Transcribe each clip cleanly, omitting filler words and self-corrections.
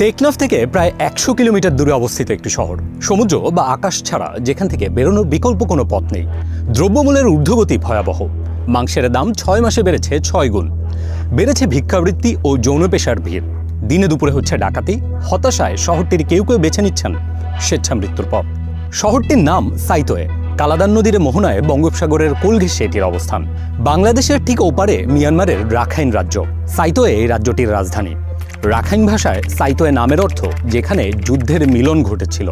টেকনাফ থেকে প্রায় ১০০ কিলোমিটার দূরে অবস্থিত একটি শহর, সমুদ্র বা আকাশ ছাড়া যেখান থেকে বেরোনোর বিকল্প কোনো পথ নেই। দ্রব্যমূল্যের ঊর্ধ্বগতি ভয়াবহ। মাংসের দাম ৬ মাসে বেড়েছে ৬ গুণ। বেড়েছে ভিক্ষাবৃত্তি ও যৌন পেশার ভিড়। দিনে দুপুরে হচ্ছে ডাকাতি। হতাশায় শহরটির কেউ কেউ বেছে নিচ্ছেন স্বেচ্ছা মৃত্যুর পথ। শহরটির নাম সাইতোয়ে। কালাদান নদীর মোহনায় বঙ্গোপসাগরের কোল ঘেঁষে এটির অবস্থান। বাংলাদেশের ঠিক ওপারে মিয়ানমারের রাখাইন রাজ্য। সাইতোয়ে এই রাজ্যটির রাজধানী। রাখাইন ভাষায় সাইতোয়ে নামের অর্থ যেখানে যুদ্ধের মিলন ঘটেছিল।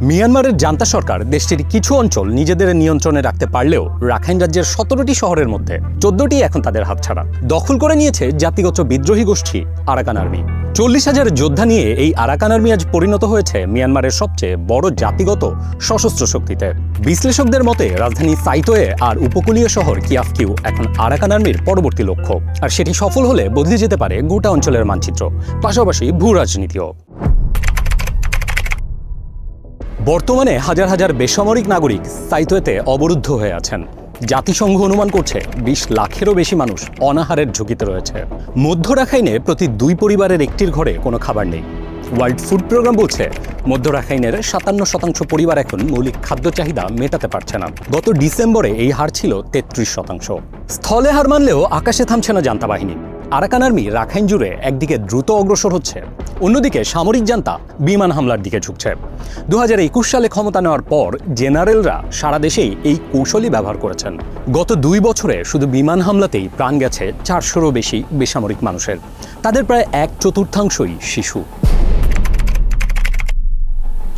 মিয়ানমারের জান্তা সরকার দেশটির কিছু অঞ্চল নিজেদের নিয়ন্ত্রণে রাখতে পারলেও রাখাইন রাজ্যের ১৭টি শহরের মধ্যে ১৪টি এখন তাদের হাতছাড়া। দখল করে নিয়েছে জাতিগত বিদ্রোহী গোষ্ঠী আরাকান আর্মি। ৪০,০০০ যোদ্ধা নিয়ে এই আরাকান আর্মি আজ পরিণত হয়েছে মিয়ানমারের সবচেয়ে বড় জাতিগত সশস্ত্র শক্তিতে। বিশ্লেষকদের মতে রাজধানী সাইতোয়ে আর উপকূলীয় শহর কিয়াফকিউ এখন আরাকান আর্মির পরবর্তী লক্ষ্য, আর সেটি সফল হলে বদলে যেতে পারে গোটা অঞ্চলের মানচিত্র, পাশাপাশি ভূ রাজনীতিও। বর্তমানে হাজার হাজার বেসামরিক নাগরিক সাইতোয়েতে অবরুদ্ধ হয়ে আছেন। জাতিসংঘ অনুমান করছে ২০ লাখেরও বেশি মানুষ অনাহারের ঝুঁকিতে রয়েছে। মধ্য রাখাইনে প্রতি ২ পরিবারের একটির ঘরে কোনো খাবার নেই। ওয়ার্ল্ড ফুড প্রোগ্রাম বলছে মধ্য রাখাইনের ৫৭% পরিবার এখন মৌলিক খাদ্য চাহিদা মেটাতে পারছে না। গত ডিসেম্বরে এই হার ছিল ৩৩%। স্থলে হার মানলেও আকাশে থামছে না জান্তা বাহিনী। আরাকান আর্মি রাখাইন জুড়ে একদিকে দ্রুত অগ্রসর হচ্ছে, অন্যদিকে সামরিক জান্তা বিমান হামলার দিকে ঝুঁকছে। ২০২১ সালে ক্ষমতা নেওয়ার পর জেনারেলরা সারা দেশেই এই কৌশলই ব্যবহার করেছেন। গত ২ বছরে শুধু বিমান হামলাতেই প্রাণ গেছে ৪০০রও বেশি বেসামরিক মানুষের। তাদের প্রায় ১/৪ শিশু।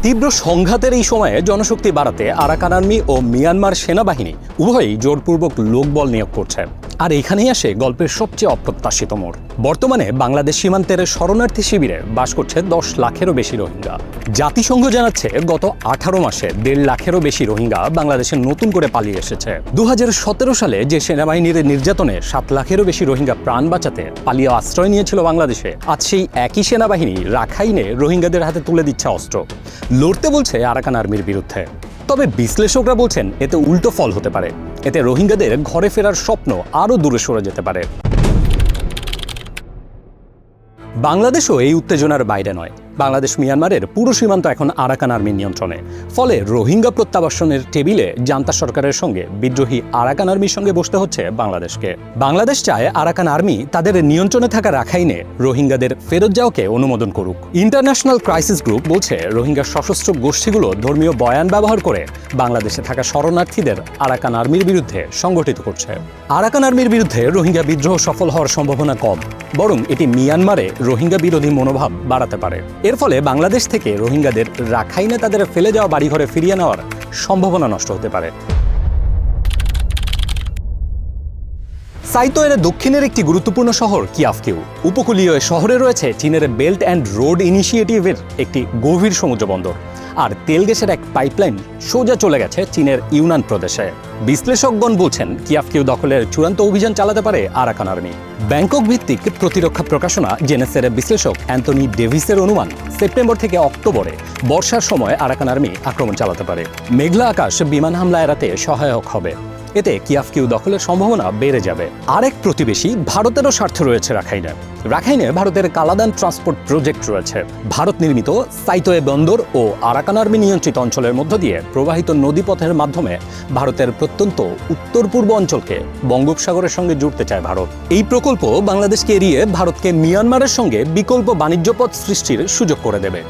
তীব্র সংঘাতের এই সময়ে জনশক্তি বাড়াতে আরাকান আর্মি ও মিয়ানমার সেনাবাহিনী উভয়ই জোরপূর্বক লোকবল নিয়োগ করছে। আর এখানেই আসে গল্পের সবচেয়ে অপ্রত্যাশিত মোড়। বর্তমানে বাংলাদেশ সীমান্তের শরণার্থী শিবিরে বাস করছে ১০ লাখেরও বেশি রোহিঙ্গা। জাতিসংঘ জানাচ্ছে গত ১৮ মাসে ১.৫ লাখেরও বেশি রোহিঙ্গা বাংলাদেশে নতুন করে পালিয়ে এসেছে। ২০১৭ সালে যে সেনাবাহিনীর নির্যাতনে ৭ লাখেরও বেশি রোহিঙ্গা প্রাণ বাঁচাতে পালিয়ে আশ্রয় নিয়েছিল বাংলাদেশে, আজ সেই একই সেনাবাহিনী রাখাইনে রোহিঙ্গাদের হাতে তুলে দিচ্ছে অস্ত্র। লড়তে বলছে আরাকান আর্মির বিরুদ্ধে। তবে বিশ্লেষকরা বলছেন এতে উল্টো ফল হতে পারে। এতে রোহিঙ্গাদের ঘরে ফেরার স্বপ্ন আরও দূরে সরে যেতে পারে। বাংলাদেশও এই উত্তেজনার বাইরে নয়। বাংলাদেশ মিয়ানমারের পুরো সীমান্ত এখন আরাকান আর্মির নিয়ন্ত্রণে। ফলে রোহিঙ্গা প্রত্যাবাসনের টেবিলে জান্তা সরকারের সঙ্গে বিদ্রোহী আরাকান আর্মির সঙ্গে বসতে হচ্ছে বাংলাদেশকে। বাংলাদেশ চায় আরাকান আর্মি তাদের নিয়ন্ত্রণে থাকা রাখাইনে রোহিঙ্গাদের ফেরত যাওয়াকে অনুমোদন করুক। ইন্টারন্যাশনাল ক্রাইসিস গ্রুপ বলছে রোহিঙ্গা সশস্ত্র গোষ্ঠীগুলো ধর্মীয় বয়ান ব্যবহার করে বাংলাদেশে থাকা শরণার্থীদের আরাকান আর্মির বিরুদ্ধে সংগঠিত করছে। আরাকান আর্মির বিরুদ্ধে রোহিঙ্গা বিদ্রোহ সফল হওয়ার সম্ভাবনা কম, বরং এটি মিয়ানমারে রোহিঙ্গা বিরোধী মনোভাব বাড়াতে পারে। এর ফলে বাংলাদেশ থেকে রোহিঙ্গাদের রাখাইনে তাদের ফেলে যাওয়া বাড়িঘরে ফিরিয়ে নেওয়ার সম্ভাবনা নষ্ট হতে পারে। সাইতোয়ের দক্ষিণের একটি গুরুত্বপূর্ণ শহর কিয়াফকিউ। উপকূলীয় শহরে রয়েছে চীনের বেল্ট অ্যান্ড রোড ইনিশিয়েটিভের একটি গভীর সমুদ্র বন্দর, আর তেল গ্যাসের এক পাইপলাইন সোজা চলে গেছে চীনের ইউনান প্রদেশে। বিশ্লেষকগণ বলছেন কিয়াফকিউ দখলের চূড়ান্ত অভিযান চালাতে পারে আরাকান আর্মি। ব্যাংকক ভিত্তিক প্রতিরক্ষা প্রকাশনা জেনেসের বিশ্লেষক অ্যান্থনি ডেভিসের অনুমান, সেপ্টেম্বর থেকে অক্টোবরে বর্ষার সময় আরাকান আর্মি আক্রমণ চালাতে পারে। মেঘলা আকাশ বিমান হামলা এড়াতে সহায়ক হবে। এতে কিয়াফকিউ দখলের সম্ভাবনা বেড়ে যাবে। আরেক প্রতিবেশী ভারতেরও স্বার্থ রয়েছে রাখাইনে ভারতের কালাদান ট্রান্সপোর্ট প্রজেক্ট রয়েছে। ভারত নির্মিত সাইতোয়ে বন্দর ও আরাকান আর্মি নিয়ন্ত্রিত অঞ্চলের মধ্য দিয়ে প্রবাহিত নদীপথের মাধ্যমে ভারতের প্রত্যন্ত উত্তর পূর্ব অঞ্চলকে বঙ্গোপসাগরের সঙ্গে জুড়তে চায় ভারত। এই প্রকল্প বাংলাদেশকে এড়িয়ে ভারতকে মিয়ানমারের সঙ্গে বিকল্প বাণিজ্য পথ সৃষ্টির সুযোগ করে দেবে।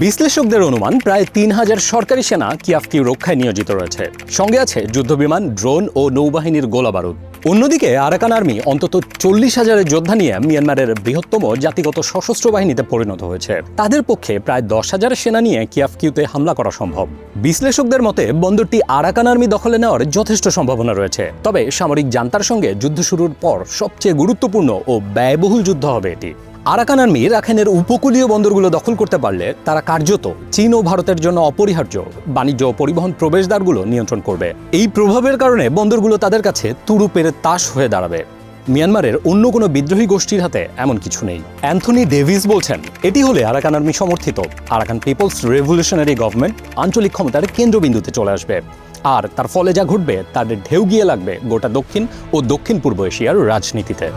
বিশ্লেষকদের অনুমান প্রায় ৩,০০০ সরকারি সেনা কিয়াফকিউ রক্ষায় নিয়োজিত রয়েছে। সঙ্গে আছে যুদ্ধবিমান, ড্রোন ও নৌবাহিনীর গোলাবারুদ। অন্যদিকে আরাকান আর্মি অন্তত ৪০,০০০ যোদ্ধা নিয়ে মিয়ানমারের বৃহত্তম জাতিগত সশস্ত্র বাহিনীতে পরিণত হয়েছে। তাদের পক্ষে প্রায় ১০,০০০ সেনা নিয়ে কিয়াফকিউতে হামলা করা সম্ভব। বিশ্লেষকদের মতে বন্দরটি আরাকান আর্মি দখলে নেওয়ার যথেষ্ট সম্ভাবনা রয়েছে। তবে সামরিক জান্তার সঙ্গে যুদ্ধ শুরুর পর সবচেয়ে গুরুত্বপূর্ণ ও ব্যয়বহুল যুদ্ধ হবে এটি। আরাকান আর্মি রাখাইনের উপকূলীয় বন্দরগুলো দখল করতে পারলে তারা কার্যত চীন ও ভারতের জন্য অপরিহার্য বাণিজ্য ও পরিবহন প্রবেশদ্বারগুলো নিয়ন্ত্রণ করবে। এই প্রভাবের কারণে বন্দরগুলো তাদের কাছে তুরুপের তাস হয়ে দাঁড়াবে। মিয়ানমারের অন্য কোনো বিদ্রোহী গোষ্ঠীর হাতে এমন কিছু নেই। অ্যান্থনি ডেভিস বলছেন এটি হলে আরাকান আর্মি সমর্থিত আরাকান পিপলস রেভলিউশনারি গভর্নমেন্ট আঞ্চলিক ক্ষমতার কেন্দ্রবিন্দুতে চলে আসবে। আর তার ফলে যা ঘটবে তাদের ঢেউ গিয়ে লাগবে গোটা দক্ষিণ ও দক্ষিণ পূর্ব এশিয়ার রাজনীতিতে।